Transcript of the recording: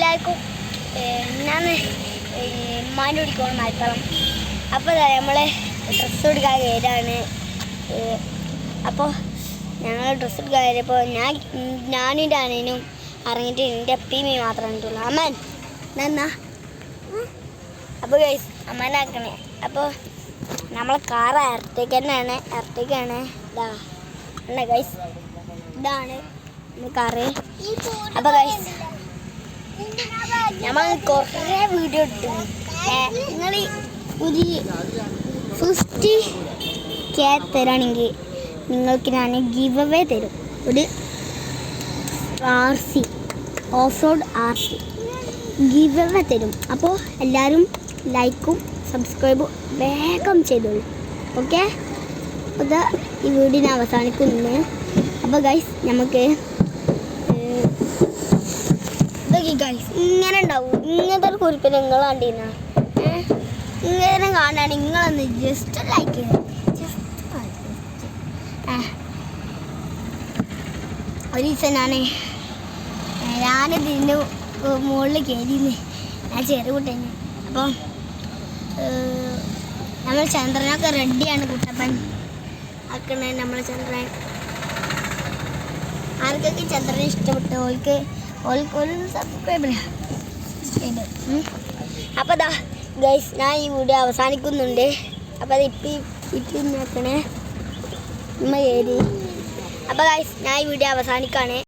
എല്ലാവർക്കും ഞാൻ ഉമ്മാൻ്റെ കുടിക്കണം മലപ്പുറം. അപ്പോൾ നമ്മൾ ഡ്രസ്സ് എടുക്കാൻ കയറാണ്. അപ്പോൾ ഞങ്ങൾ ഡ്രസ്സ് എടുക്കാൻ കയറിയപ്പോൾ ഞാനും എൻ്റെ അനിയനും ഇറങ്ങിയിട്ട് എൻ്റെ അപ്പീമേ മാത്രം കണ്ടിട്ടുള്ളൂ. അമ്മൻ എന്നാ അപ്പോൾ ഗൈസ് അമ്മനാക്കണേ. അപ്പോൾ നമ്മളെ കാറ് എർട്ടിക്കാണ്. ഇതാ എന്നാ ഗൈസ്, ഇതാണ് നമ്മൾ കാറ്. അപ്പോൾ ഗൈസ് നമ്മൾ കുറേ വീഡിയോ ഇട്ടു. നിങ്ങൾ ഒരു 50K തരാണെങ്കിൽ നിങ്ങൾക്ക് ഞാൻ ഗിവ് അവേ തരും. ഒരു RC off road RC give away തരും. അപ്പോൾ എല്ലാവരും ലൈക്കും സബ്സ്ക്രൈബും വേഗം ചെയ്തോളൂ. ഓക്കെ, അപ്പോൾ ഈ വീഡിയോ അവസാനിക്കുന്നു. അപ്പോൾ ഗൈസ് നമുക്ക് ഇതൊക്കെ ഗൈസ് ഇങ്ങനെ ഉണ്ടാവും. ഇങ്ങനത്തെ ഒരു കുറിപ്പിൽ നിങ്ങൾ കണ്ടിരുന്ന ഇങ്ങനെ കാണാൻ നിങ്ങളൊന്ന് ജസ്റ്റ് ലൈക്ക് ചെയ്ത് ഒരു ദിവസം ഞാനിതിൻ്റെ മുകളിൽ കയറിയിരുന്നേ. ഞാൻ ചെറിയ കുട്ടീനെ. അപ്പോൾ നമ്മൾ ചന്ദ്രനൊക്കെ റെഡിയാണ്. കുട്ടപ്പൻ ആക്കണേ നമ്മൾ ചന്ദ്രൻ. ആർക്കൊക്കെ ചന്ദ്രനെ ഇഷ്ടപ്പെട്ടു ഓൽക്കൊരു സബ്സ്ക്രൈബ് ചെയ്ത്. അപ്പോൾ ദാ ഗൈസ് ഞാൻ ഈ വീഡിയോ അവസാനിക്കുന്നുണ്ട്. അപ്പോൾ അത് ഇപ്പം നോക്കണേ ഉമ്മ കയറി. അപ്പോൾ ഗൈസ് ഞാൻ ഈ വീഡിയോ അവസാനിക്കുകയാണ്.